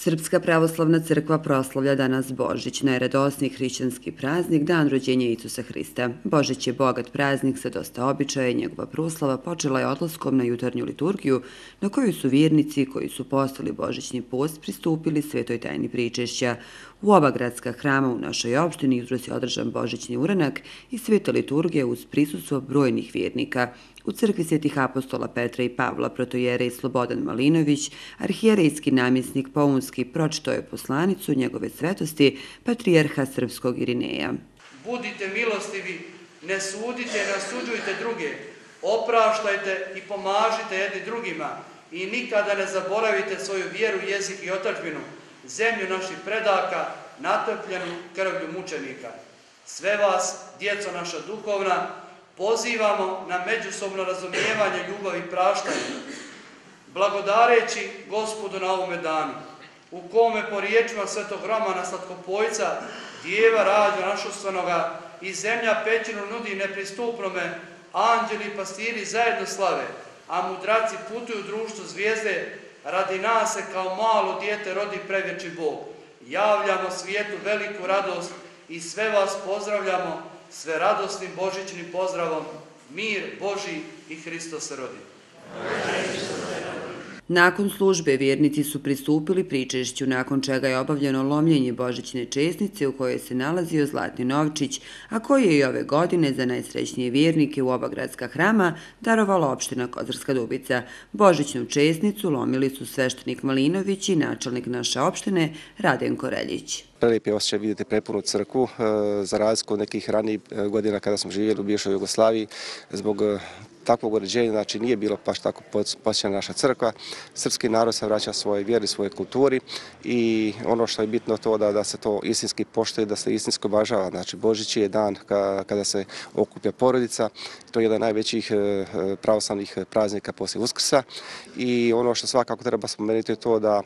Srpska pravoslavna crkva proslavlja danas Božić, najradosniji hrišćanski praznik, dan rođenja Isusa Hrista. Božić je bogat praznik sa dosta običaja i njegova proslava počela je odlaskom na jutarnju liturgiju na koju su vjernici koji su postali božićni post pristupili svetoj tajni pričešća. U oba gradska hrama u našoj opštini jutros je održan božićni uranak i sveta liturgija uz prisustvo brojnih vjernika. U crkvi svetih apostola Petra i Pavla protojerej Slobodan Malinović, arhijerejski namjesnik Pounski, pročitao je poslanicu njegove svetosti patrijarha srpskog Irineja. Budite milostivi, ne sudite, ne osuđujte druge, opraštajte i pomažite jedni drugima i nikada ne zaboravite svoju vjeru, jezik i otadžbinu, zemlju naših predaka, natopljenu krvlju mučenika. Sve vas, djeco naša duhovna, pozivamo na međusobno razumijevanje, ljubav i praštanje, blagodareći Gospodu na ovome danu, u kome po riječima svetog Romana Slatkopojca Djeva rađa našustvenoga i zemlja pećinu nudi nepristupnome, anđeli i pastiri zajedno slave, a mudraci putuju u društvu zvijezde, radi nas se kao malo dijete rodi prevječi Bog. Javljamo svijetu veliku radost i sve vas pozdravljamo sve radosnim božićnim pozdravom. Mir Božji i Hristos se rodi. Nakon službe vjernici su pristupili pričešću, nakon čega je obavljeno lomljenje božićne česnice u kojoj se nalazio zlatni novčić, a koji je i ove godine za najsrećnije vjernike u oba gradska hrama darovala opština Kozarska Dubica. Božićnu česnicu lomili su sveštenik Malinović i načelnik naše opštine Radenko Reljić. Prelijep je osjećaj vidjeti prepunu crkvu, za razliku od nekih ranijih godina kada smo živjeli u bivšoj Jugoslaviji. Zbog takvog uređenja, znači nije bilo baš tako posjećena naša crkva. Srpski narod se vraća svojoj vjeri, svojoj kulturi i ono što je bitno to da se to istinski poštuje, da se istinski obožava. Znači Božić je dan kada se okuplja porodica, to je jedan od najvećih pravoslavnih praznika poslije Uskrsa i ono što svakako treba spomenuti je to da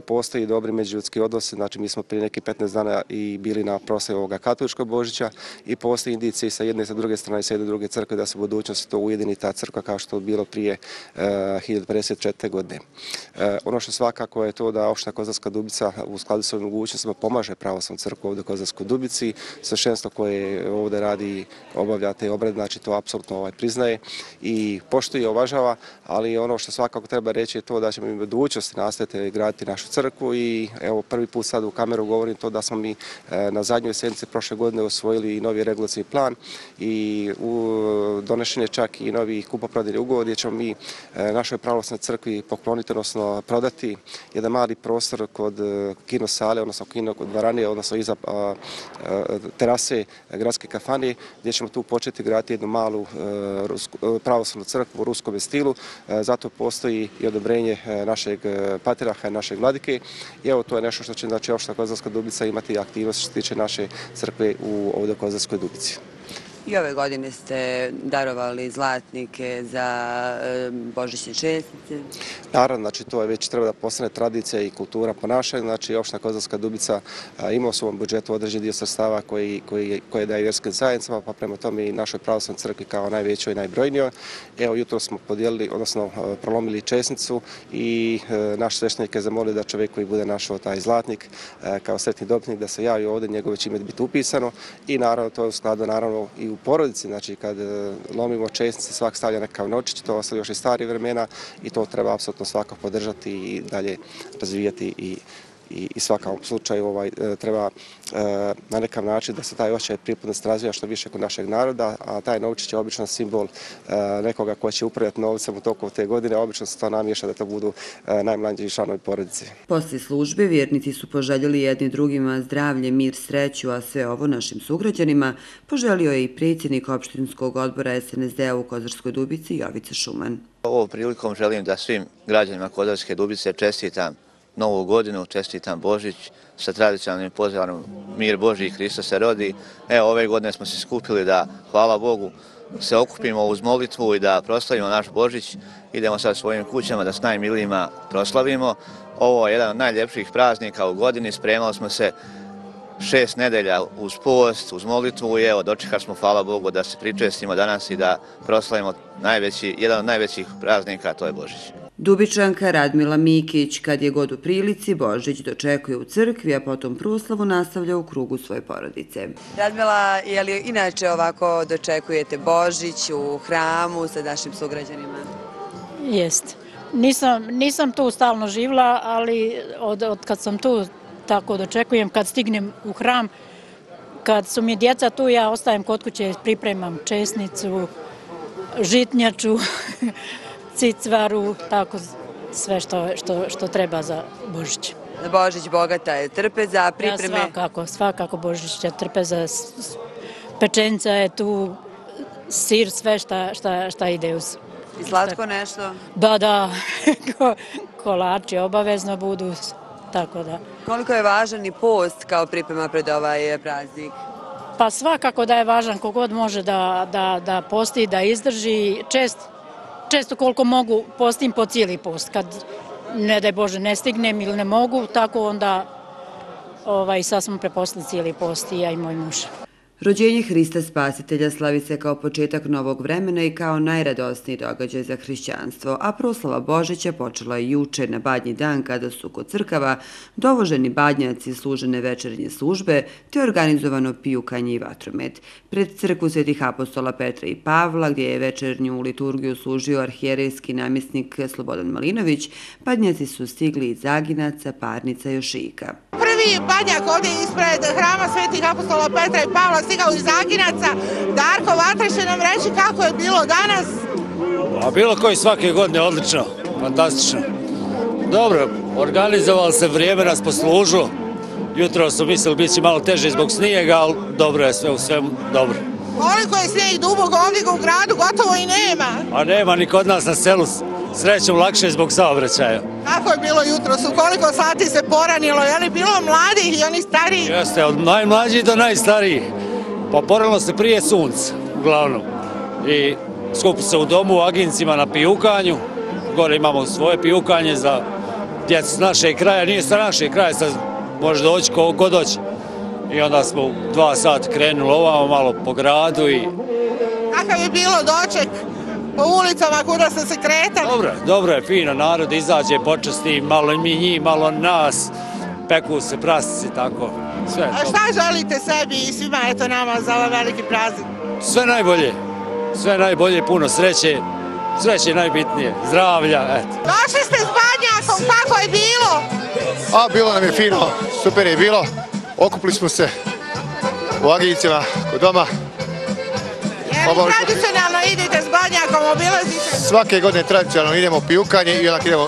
postoji dobri međuljudski odnos. Znači mi smo prije nekih 15 dana i bili na proslavi ovoga katoličkog Božića i postoji indicije sa jedne i sa druge strane, sa jedne i druge crkve da se u budućnosti to ujedini ta crkva kao što je bilo prije 1054. godine. Ono što svakako je to da opština Kozarska Dubica u skladu s ovim mogućnostima pomaže pravoslavnu crkvu ovdje u Kozarskoj Dubici. Sveštenstvo koje ovdje radi i obavlja te obrede, znači to apsolutno priznaje i poštuje i uvažava, ali ono što svakako treba reći je to da ćemo i u budućnosti nastaviti graditi našu crkvu i evo prvi put sad u kameru govorim to da smo mi na zadnjoj sjednici prošle godine osvojili i novi regulacijski plan i donešen je čak i novi kupoprodajni ugovor gdje ćemo mi našoj pravoslavnoj crkvi pokloniti, odnosno prodati jedan mali prostor kod kino sale, odnosno kino kod dvorane, odnosno iza terase gradske kafane, gdje ćemo tu početi graditi jednu malu pravoslavnu crkvu u ruskom stilu. Zato postoji i odobrenje našeg patrijarha i našeg vladike. I evo to je nešto što će znači opština Kozarska Dubica imati aktivnost što se tiče naše crkve ovdje u Kozarskoj Dubici. I ove godine ste darovali zlatnike za božićne česnice. Naravno, znači to je već treba da postane tradicija i kultura ponašanja. Znači opština Kozarska Dubica ima u svom budžetu određen dio sredstava koje daje vjerskim zajednicama, pa prema tome i našoj pravoslavnoj crkvi kao najvećoj i najbrojnijoj. Evo jutro smo podijelili, odnosno prolomili česnicu i naš sveštenik je zamolio da čovjek koji bude našao taj zlatnik kao sretni dobitnik da se javi ovdje, njegovo će ime biti upisano i naravno to je u skladu naravno i u porodici, znači kad lomimo česnice svak stavlja nekakav novčić, to ostali još i stari vremena i to treba apsolutno svako podržati i dalje razvijati i svakom slučaju treba na nekav način da se taj osjećaj pripadnosti razvija što više kod našeg naroda, a taj novčić je obično simbol nekoga ko će upravljati novcem u toku te godine, obično se to namješa da to budu najmlađi članovi porodice. Poslije službe vjernici su poželjeli jedni drugima zdravlje, mir, sreću, a sve ovo našim sugrađanima poželio je i predsjednik opštinskog odbora SNSD-a u Kozarskoj Dubici Jovica Šuman. Ovom prilikom želim da svim građanima Kozarske Dubice čestitam Novu godinu, čestitam Božić sa tradicionalnim pozdravom Mir Božji i Hristos se rodi. Evo ove godine smo se skupili da, hvala Bogu, se okupimo uz molitvu i da proslavimo naš Božić. Idemo sad svojim kućama da s najmilijima proslavimo. Ovo je jedan od najljepših praznika u godini. Spremali smo se 6 nedelja uz post, uz molitvu i evo dočekali smo, hvala Bogu, da se pričestimo danas i da proslavimo jedan od najvećih praznika, to je Božić. Dubičanka Radmila Mikić, kad je god u prilici, Božić dočekuje u crkvi, a potom proslavu nastavlja u krugu svoje porodice. Radmila, je li inače ovako dočekujete Božić u hramu sa našim sugrađanima? Jest. Nisam tu stalno živla, ali od kad sam tu tako dočekujem, kad stignem u hram, kad su mi djeca tu, ja ostajem kod kuće, pripremam česnicu, žitnjaču, cicvaru, tako sve što treba za Božić. Za Božić bogata je trpeza, pripreme? Ja svakako Božić je trpeza, pečenica je tu, sir, sve šta ide uz. I slatko nešto? Da, kolači obavezno budu, tako da. Koliko je važan i post kao priprema pred ovaj praznik? Pa svakako da je važan, kogod može da posti, da izdrži. Često koliko mogu postim po cijeli post. Kad, ne daj Bože, ne stignem ili ne mogu, tako onda sad smo prepostili cijeli post i ja i moj muž. Rođenje Hrista Spasitelja slavi se kao početak novog vremena i kao najradosniji događaj za hrišćanstvo, a proslava Božića počela je juče na Badnji dan kada su kod crkava dovoženi badnjaci služene večernje službe te organizovano pijukanje i vatromet. Pred crkvu Svetih apostola Petra i Pavla, gdje je večernju liturgiju služio arhijerejski namjesnik Slobodan Malinović, badnjaci su stigli iz Zaginaca, Parnica i Ošika. Prvi badnjak ovdje ispred hrama Svetih apostola Petra i Pavla stigao iz Zaginaca. Darko Vatra će nam reći kako je bilo danas. A bilo koji svake godine, odlično, fantastično. Dobro, organizovalo se, vrijeme nas poslužilo. Jutro su mislili bit će malo teže zbog snijega, ali dobro je sve u svemu dobro. Koliko je snijeg dubog ovdje u gradu, gotovo i nema. A nema ni kod nas na selu, srećom lakše zbog saobraćaja. Kako je bilo jutro, su koliko sati se poranilo, je li bilo mladih i oni stariji? Jeste, od najmlađih do najstarijih. Pa poranilo se prije sunca, uglavnom. I skupi se u domu u Agincima na pijukanju. Gore imamo svoje pijukanje za djecu s našeg kraja, nije sa našeg kraja, sad može doći koliko god doći. I onda smo u 2 sata krenuli ovamo malo po gradu i... Kakav je bilo doček po ulicama kuda ste se kretali? Dobro je, fino, narod izađe, počasti, malo mi njih, malo nas, peku se prasici, tako, sve. A šta želite sebi i svima, eto nama, za ovaj veliki praznik? Sve najbolje, puno sreće je najbitnije, zdravlja, eto. Došli ste s badnjakom, kako je bilo? Bilo nam je fino, super je bilo. Okupili smo se u Agincima kod doma. Je li tradicionalno idete s badnjakom, obilazite? Svake godine tradicionalno idemo u pijukanje i onda idemo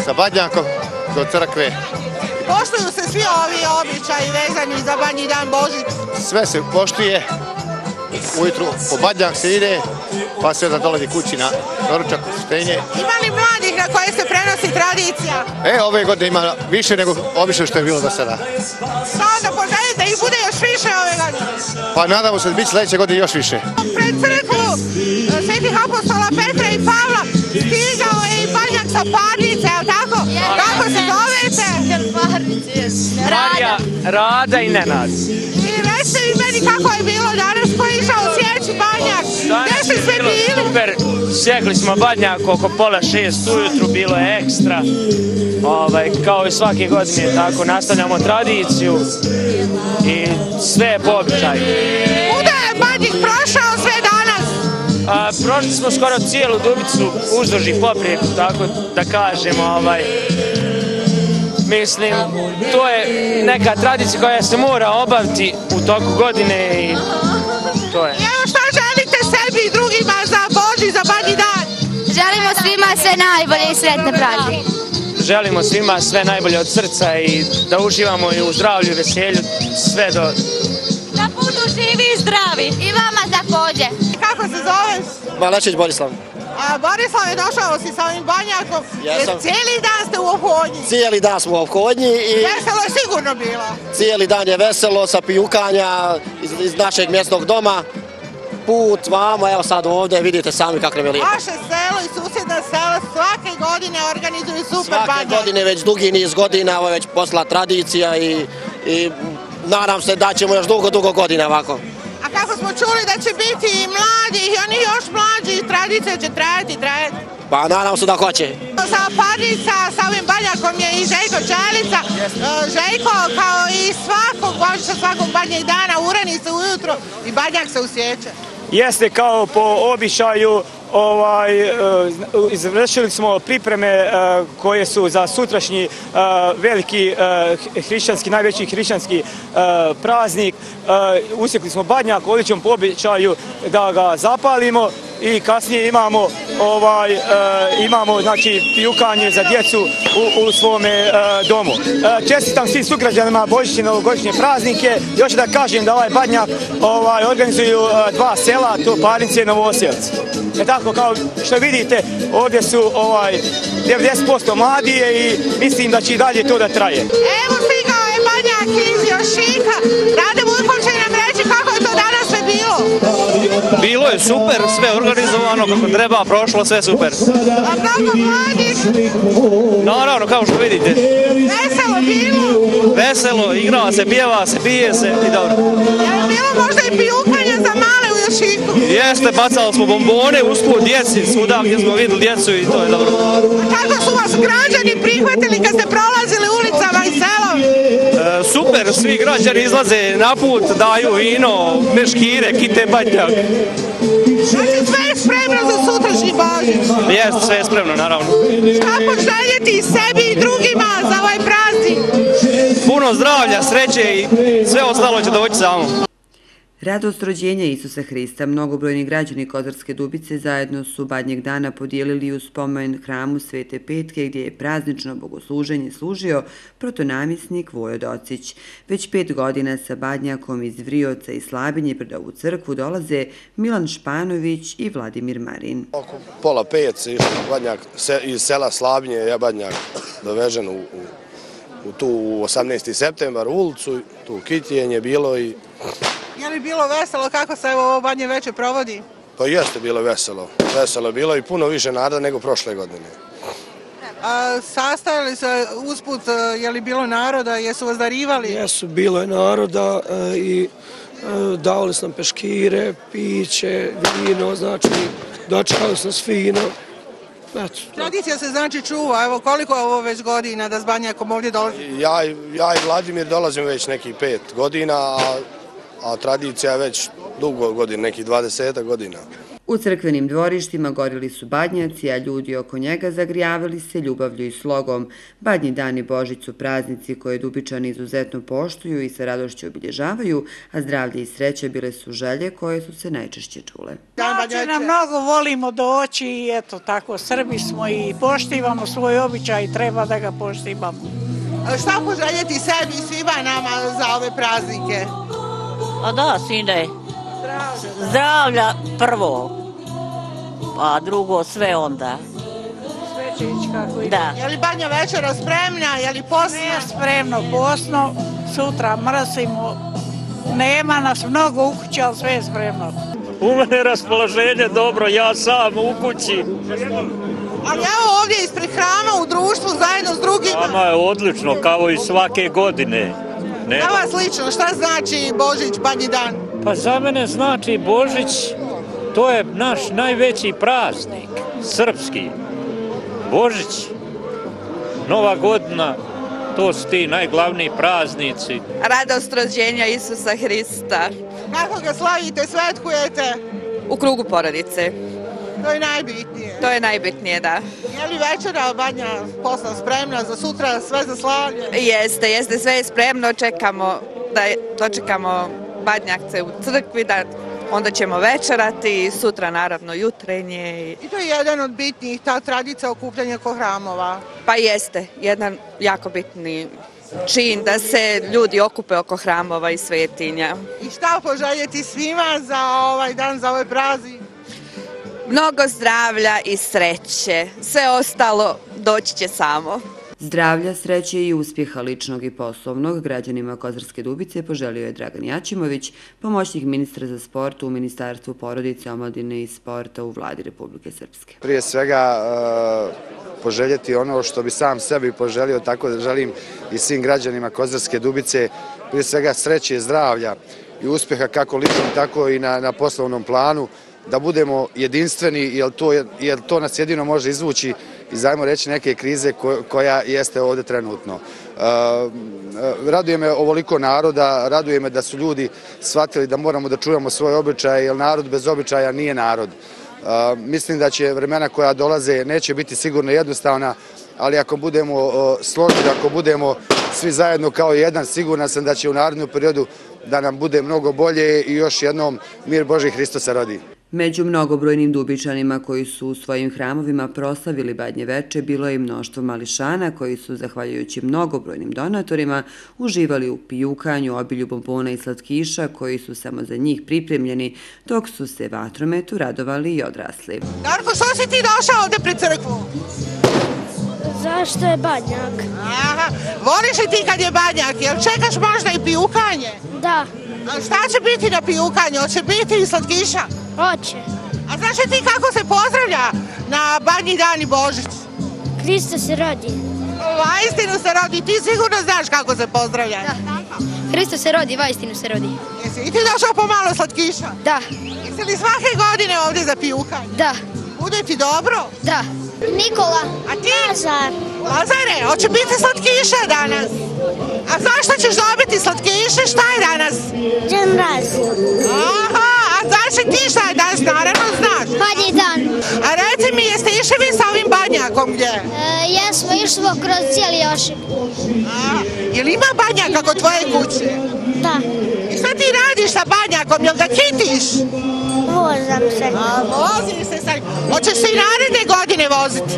sa badnjakom do crkve. Poštuju se svi ovi običaji vezani za Badnji dan Božić? Sve se poštuje, ujutru po badnjak se ide, pa se onda dolazi kući na doručak, uštenje. Ima li mladih na koje se prenosi tradicija? Ove godine ima više nego obično što je bilo do sada. Šta onda poželjite da ih bude još više ove godine? Pa nadamo se da biti sljedeće godine još više. Pred crkvu Svetih apostola Petra i Pavla stigao je i badnjak sa Parnice, je li tako? Kako se zovete? Rada i Nenad. I recite mi meni kako je bilo danas, ko je išao sjeći badnjak? Gdje ste sve bili? Super, sjekli smo badnjak oko 5:30 ujutru, bilo je ekstra. Kao i svake godine, tako nastavljamo tradiciju i sve je po običaju. Kuda je badnjak prošao sve danas? Prošli smo skoro cijelu Dubicu uzduž i poprijeku, tako da kažemo. Mislim, to je neka tradicija koja se mora obaviti u toku godine i to je. Evo šta želite sebi i drugima za Božić, za Badnji dan? Želimo svima sve najbolje i sretne praznike. Želimo svima sve najbolje od srca i da uživamo i u zdravlju i veselju sve do... Da budu živi i zdravi. I vama također. Kako se zoveš? Malečić Borislav. A Borislav je došao si sa ovim badnjakom, jer cijeli dan ste u ophodnji. Cijeli dan smo u ophodnji i... Veselo je sigurno bilo. Cijeli dan je veselo sa pijukanja iz našeg mjesnog doma. Put vamo, evo sad ovdje, vidite sami kako nam je lijepo. Vaše selo i susjedna sela svake godine organizuju super badnjak. Svake godine, već dugi niz godina, ovo je već postala tradicija i nadam se da ćemo još dugo godina ovako. A kako smo čuli da će biti i mladi i oni još mlađi, tradicija će trajati. Pa nadam se da hoće. Sa Parnica, sa ovim Badnjakom je i Željko Čelica. Željko kao i svakog badnjeg dana urani se ujutro i Badnjak se usjeća. Jeste, kao po običaju, izvršili smo pripreme koje su za sutrašnji veliki hrišćanski, najveći hrišćanski praznik. Usjekli smo Badnjak, ovdje ćemo po običaju da ga zapalimo i kasnije imamo znači pijukanje za djecu u svome domu. Čestitam svim sugrađanima božićne i novogodišnje praznike. Još da kažem da ovaj Badnjak organizuju dva sela, to Parnice i Novoselci. Tako kao što vidite, ovdje su 90% mladije i mislim da će i dalje to da traje. Evo stigao je Badnjak iz Jošika. Rade Vujkov će nam reći kako je to danas sve bilo. Bilo je super, sve organizovano kako treba, prošlo sve super. A mnogo mladih? Naravno, kao što vidite. Veselo bilo? Veselo, igra se, pjeva se, pije se i dobro. Je li bilo možda i pijukanje za male u Jošiku? Jeste, bacali smo bombone usput djeci, svuda gdje smo vidjeli djecu i to je dobro. A kako su vas građani prihvatili kad ste prolazili ulicama i selom? Super, svi građani izlaze na put, daju vino, meškire, kite Badnjak. Znači sve je spremno za sutrašnji Božić? Jeste, sve je spremno, naravno. Šta poželjeti sebi i drugima za ovaj praznik? Puno zdravlja, sreće i sve ostalo će doći samo. Radost rođenja Isusa Hrista mnogobrojni građani Kozarske Dubice zajedno su Badnjeg dana podijelili u spomen hramu Svete Petke gdje je praznično bogosluženje služio protonamjesnik Vojo Docić. Već 5 godina sa Badnjakom iz Vrioca i Slabinje pred ovu crkvu dolaze Milan Španović i Vladimir Marin. Oko pola 5 se išlo Badnjak iz sela Slabinje, je Badnjak dovežen u 18. septembar u ulicu, tu kitjenje bilo i... Je li bilo veselo kako se ovo Badnje veče provodi? Pa jeste bilo veselo. Veselo je bilo i puno više naroda nego prošle godine. Sastajali se usput, je li bilo naroda, jesu vas darivali? Jesu, bilo je naroda i davali su nam peškire, piće, vino, znači dočekali su nas fino. Tradicija se znači čuva, evo koliko je ovo već godina da s Badnjakom ovdje dolazi? Ja i Vladimir dolazim već nekih 5 godina, a tradicija je već dugo godina, nekih 20 godina. U crkvenim dvorištima gorili su badnjaci, a ljudi oko njega zagrijavali se ljubavlju i slogom. Badnji dan i Božić su praznici koje Dubičani izuzetno poštuju i sa radošću obilježavaju, a zdravlje i sreće bile su želje koje su se najčešće čule. Doći nam mnogo, volimo doći i eto tako, Srbi smo i poštivamo svoj običaj i treba da ga poštivamo. Šta poželjeti sebi i svima nama za ove praznike? A da, sine, zdravlja prvo, a drugo sve onda. Sve će ići kako ide. Da. Je li Badnja večera spremna, je li posna? Sve spremno, posno, sutra mrsimo, nema nas mnogo u kući, ali sve je spremno. U mene je raspoloženje dobro, ja sam u kući. Ali evo ovdje ispred hrama u društvu zajedno s drugima. Hrama je odlično, kao i svake godine. Za vas lično, šta znači Božić, Badnji dan? Pa za mene znači Božić, to je naš najveći praznik, srpski. Božić, Nova godina, to su ti najglavniji praznici. Radost rođenja Isusa Hrista. Kako ga slavite, svetkujete? U krugu porodice. To je najbitnije. To je najbitnije, da. Je li večera Badnja posla spremna za sutra, sve za slavlje? Jeste, sve je spremno, čekamo da dočekamo Badnjakce u crkvi, da onda ćemo večerati i sutra naravno jutrenje. I to je jedan od bitnijih, ta tradicija okupljanja oko hramova. Pa jeste, jedan jako bitni čin da se ljudi okupe oko hramova i svetinja. I šta poželjeti svima za ovaj dan, za ovaj praznik? Mnogo zdravlja i sreće, sve ostalo doći će samo. Zdravlja, sreće i uspjeha ličnog i poslovnog građanima Kozarske Dubice poželio je Dragan Jačimović, pomoćnik ministra za sport u Ministarstvu porodice, omladine i sporta u Vladi Republike Srpske. Prije svega poželjeti ono što bi sam sebi poželio, tako da želim i svim građanima Kozarske Dubice, prije svega sreće, zdravlja i uspjeha kako ličnog, tako i na poslovnom planu. da budemo jedinstveni, jer to nas jedino može izvući iz, ajmo reći, neke krize koja jeste ovdje trenutno. Raduje me ovoliko naroda, raduje me da su ljudi shvatili da moramo da čuvamo svoje običaje, jer narod bez običaja nije narod. Mislim da će vremena koja dolaze neće biti sigurno jednostavna, ali ako budemo složni, ako budemo svi zajedno kao jedan, siguran sam da će u narednom periodu da nam bude mnogo bolje i još jednom mir Božji Hristo se rodi. Među mnogobrojnim Dubičanima koji su u svojim hramovima proslavili Badnje veče bilo je i mnoštvo mališana koji su, zahvaljujući mnogobrojnim donatorima, uživali u pijukanju, obilju bombona i slatkiša koji su samo za njih pripremljeni, dok su se vatrometu radovali i odrasli. Darko, što si ti došao ovdje pred crkvu? Zašto je Badnjak? Aha, voliš li ti kad je Badnjak? Jel čekaš možda i pijukanje? Da. A šta će biti na pijukanju? Hoće biti i slatkiša? Hoće. A znaš li ti kako se pozdravlja na Badnji dan i Božić? Hristo se rodi. Vaistinu se rodi, ti sigurno znaš kako se pozdravlja. Da. Hristo se rodi, vaistinu se rodi. Jesi i ti došao po malo slatkiša? Da. Jesi li svake godine ovdje za pijukanje? Da. Bude ti dobro? Da. Nikola. A ti? Lazar. Lazare, hoće biti slatkiše danas. A zašto ćeš dobiti slatkiše? Šta je danas? Dženraz. Aha, a znaš li ti šta je danas? Naravno znaš. Badnji dan. A reci mi, jeste išli vi sa ovim Badnjakom gdje? Jesmo, išli kroz cijeli Ošib. Jel ima Badnjaka kod tvoje kuće? Da. I šta ti radiš sa Badnjakom? Jel ga kitiš? Vozam se. Voziš se sa njim. Hoćeš se i naredne godine voziti?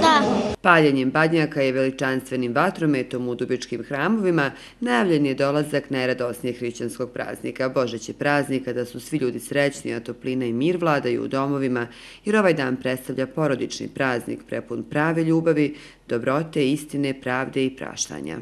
Da. Paljenjem Badnjaka i veličanstvenim vatrometom u dubičkim hramovima najavljen je dolazak najradosnijeg hrišćanskog praznika. Božić je praznik kada su svi ljudi srećni, a toplina i mir vladaju u domovima, jer ovaj dan predstavlja porodični praznik prepun prave ljubavi, dobrote, istine, pravde i praštanja.